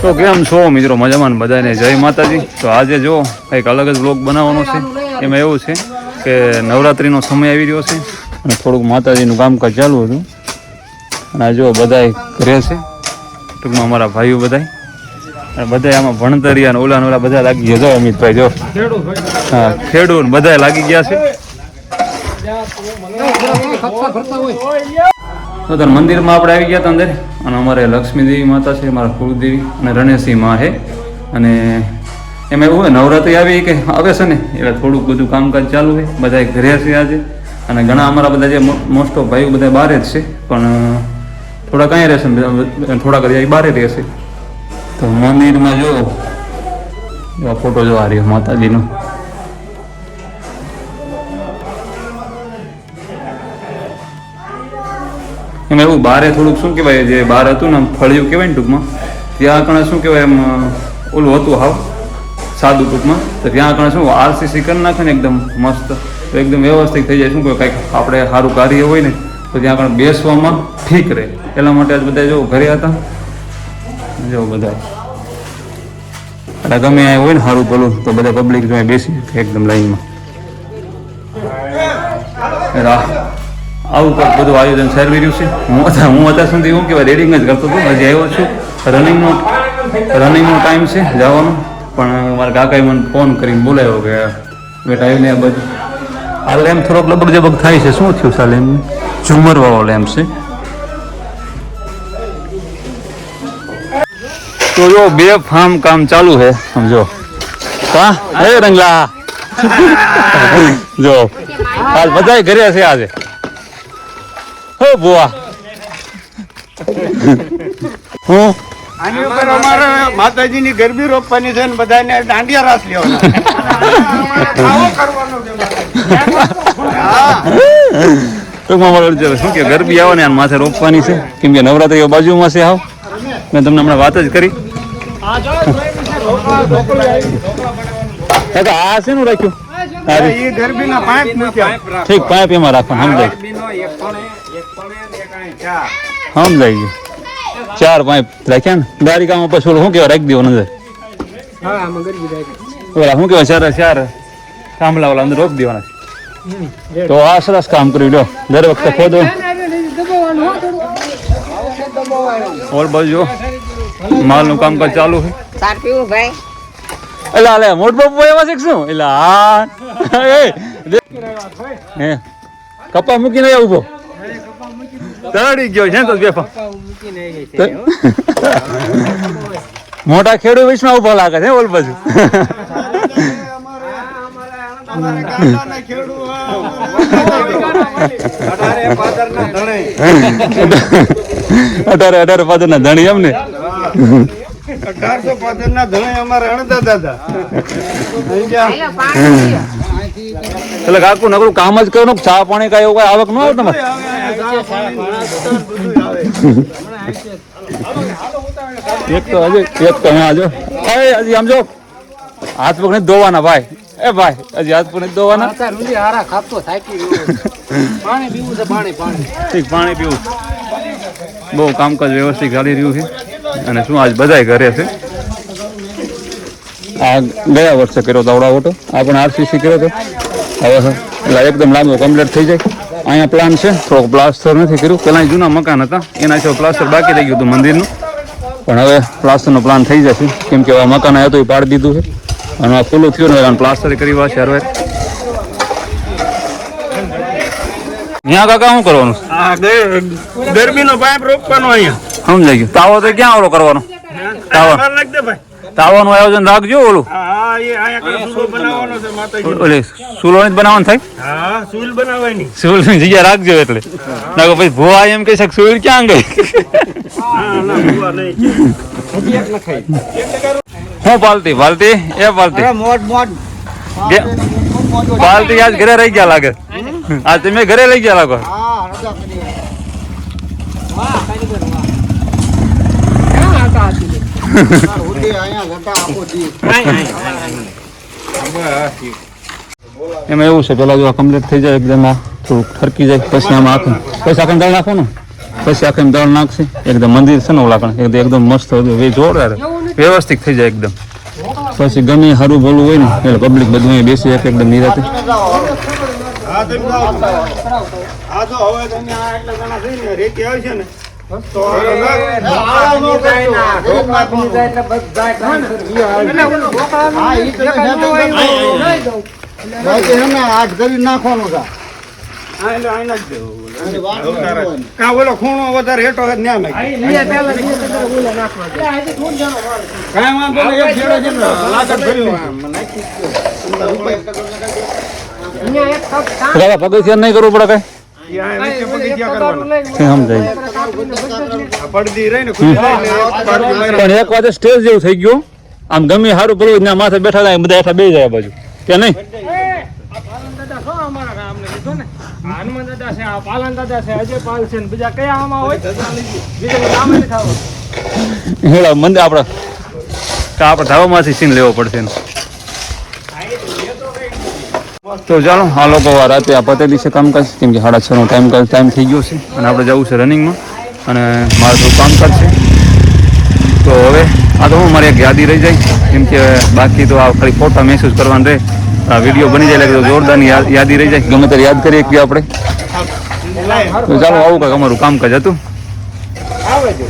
તો કેમ છો મિત્રો? મજામાં બધાને જય માતાજી. તો આજે જો કંઈક અલગ જ વ્લોગ બનાવવાનો છે. એમાં એવું છે કે નવરાત્રિનો સમય આવી રહ્યો છે અને થોડુંક માતાજીનું કામકાજ ચાલુ હતું અને જો બધાય ઘરે છે, ટૂંકમાં અમારા ભાઈઓ બધાય અને બધા આમાં ભણતરિયા ને ઓલા બધા લાગી ગયા. જો અમિતભાઈ જો હા ખેડૂત બધા લાગી ગયા છે. તો તાર મંદિરમાં આપણે આવી ગયા હતા અંદર અને અમારે લક્ષ્મીદેવી માતા છે, મારા કુળદેવી અને રણેશી માં છે. અને એમાં એવું હોય નવરાત્રિ આવી કે આવે છે ને એટલે થોડુંક બધું કામકાજ ચાલુ હોય. બધા ઘરે છે આજે અને ઘણા અમારા બધા જે મોસ્ટ ઓફ ભાઈઓ બધા બહાર જ છે, પણ થોડા કાંઈ રહેશે થોડાક બહાર રહેશે. તો મંદિરમાં જો ફોટો જોવા રહ્યો માતાજીનો. એમાં એવું બારે થોડુંક શું કહેવાય જે બહાર હતું ને ફળિયું કહેવાય ને ટૂંકમાં ત્યાં આગળ શું કહેવાય એમ ઓલું હતું હાવ સાદું ટૂંકમાં. તો ત્યાં આગળ શું આરસીસી કરી નાખે ને એકદમ મસ્ત, તો એકદમ વ્યવસ્થિત થઈ જાય. શું કહેવાય કાંઈક આપણે સારું કાર્ય હોય ને તો ત્યાં આગળ બેસવામાં ઠીક રહે. એટલા માટે આજ બધા જો ઘરે હતા જો બધા એટલે ગમે આ હોય ને સારું પેલું તો બધા પબ્લિક જો બેસી એકદમ લાઈનમાં. આવું કંઈક બધું આયોજન સારું રહ્યું છે. હું અત્યાર સુધી એવું કહેવાય રેડિંગ જ કરતો હતો. હજી આવ્યો છું, રનિંગનો ટાઈમ છે જવાનો, પણ મારા કાકાએ મને ફોન કરીને બોલાવ્યો કે બેટા આવીને આ બધું આ લેમ્પ થોડોક લબક જબક થાય છે. શું થયું સાલે એમ? ઝુમરવાળો લેમ્પ છે. તો જો બે ફાર્મ કામ ચાલુ છે સમજો. હા હે રંગલા જો હાલ બધા ઘરે છે આજે. હો બુઆ હું આની ઉપર અમારે માતાજીની ગરબી રોપવાની છે ને બધાને દાંડિયા રાસ લેવાના. શું કે ગરબી આવે ને માથે રોપવાની છે, કેમ કે નવરાત્રી બાજુમાં છે. આવ મેં તમને હમણાં વાત જ કરી. આ શેનું રાખ્યું? ઠીક પાઇપ એમાં રાખવાનું સમજાય ગયું. 4 પાઇપ રાખ્યા ને દારિકામાં પછી શું કેવાય રાખી દેવાનું અંદર. ઓલા શું કેવાય 4 થાંભલા ઓલા અંદર રોકી દેવાના. તો આ સરસ કામ કર્યું. લો દર વખતે ખોદો ઓલ બાજુ માલનું કામકાજ ચાલુ છે. એલા લે મોટ બાપુ એવા છે શું? એલા હા કપા મૂકીને ઉભો તળી ગયો છે તો બેફા મોટા ખેડૂત વિશમાં ઉભા લાગે છે ઓલ બાજુ. અઢારે પાદર ના ધણી એમ ને 1800 પાદર ના ધણી અમારે અણદાદા હતા. એટલે કાકુ નકરું કામ જ કરો, ચા પાણી કઈ એવું કઈ આવક ન આવે તમારે? એક તો હા જો હજી આમ જો હાથ પગ નથી ધોવાના ભાઈ. એ ભાઈ હજી હાથ પગ નથી ધોવાના. પાણી પીવું. બહુ કામકાજ વ્યવસ્થિત ચાલી રહ્યું છે. અને શું આજ બધાય ઘરે છે. આ ગયા વર્ષે કર્યો હતો આવડા ઓટો, આ પણ આરસીસી કર્યો હતો. હવે એટલે એકદમ લાંબો કમ્પ્લીટ થઈ જાય. અહીંયા પ્લાન છે થોડોક પ્લાસ્ટર નથી કર્યું. પહેલાં જૂના મકાન હતા એના સિવાય પ્લાસ્ટર બાકી રહી ગયું હતું મંદિરનું, પણ હવે પ્લાસ્ટરનો પ્લાન થઈ જશે. કેમ કે હવે મકાન હતું એ પાડી દીધું છે અને આ ફૂલું થયું ને પ્લાસ્ટર કરી વા છે. હરવાર ત્યાં કાકા શું કરવાનું? ગરબીનો પાઇપ રોપવાનો અહીંયા સમજાઈ ગયું. તાવો તો ક્યાં ઓલો કરવાનો? તાવાનું આયોજન રાખજો. ઓલું સુલો જ બનાવવાનું થાય. સુલ ની જગ્યા રાખજો. એટલે ના પછી ભોવા એમ કહી શકે સુલ ક્યાં ગઈ? હું પાલતી એ પાલતી પાલતી આજ ઘરે રહી ગયા લાગે. આજ તમે ઘરે લઈ ગયા લાગો. એમાં એવું છે પેલા જો કમ્પ્લીટ થઈ જાય એકદમ થોડુંક ઠરકી જાય પછી આમાં આખું દળ નાખવાનું. પછી આખે દળ નાખશે એકદમ મંદિર છે ને ઓલા એકદમ મસ્ત જોરદાર વ્યવસ્થિત થઈ જાય એકદમ. પછી ગમે સારું ભલું હોય ને એટલે પબ્લિક બધું અહીંયા બેસી શકે એકદમ નિરાતે. હા તમે જાઓ. હા તો હવે તમે આ એટલા જણા થઈને રેતી આવશે ને તો આઠ કરી નાખવાનું છે. કા ઓલો ખૂણો વધારે હેઠો ન્યા નાખી કાંઈ વાંધો નહીં, એક છેડો છે ને લાકડ ભર્યું પગથિયા નહીં કરવું પડે કઈ ત્યાં નીચે પગથિયા કરવાના. સમજાય. આ પડદી રહી ને ખુલ્લી રહી ને એક પડદી મારી. પણ એક વાત સ્ટેજ જેવું થઈ ગયું આમ ગમે સારું ભલું ત્યાં માથે બેઠા થાય બધા હેઠા બે જાય આ બાજુ કે નહીં. હનુમાન દાદા છે, આ પાલન દાદા છે, અજય પાલ છે ને બીજા કયા આમાં હોય બીજા નામ નથી ખાવા. હેડા મંદિર આપણે ધાબામાંથી સીન લેવો પડશે ને. તો ચાલો આ લોકો રાતે આ પતેલી છે કામકાજ કેમ કે 6:30નો ટાઈમ થઈ ગયો છે અને આપણે જવું છે રનિંગમાં અને મારે થોડું કામકાજ છે. તો હવે આ તો હું મારી એક યાદી રહી જાય કેમ કે બાકી તો આ ખાલી ફોટા મહેસૂસ કરવાનું રહે. આ વિડીયો બની જાય એટલે જોરદારની યાદી રહી જાય ગમે ત્યારે યાદ કરીએ કે આપણે. તો ચાલો આવું કાંઈક અમારું કામકાજ હતું. આવે છે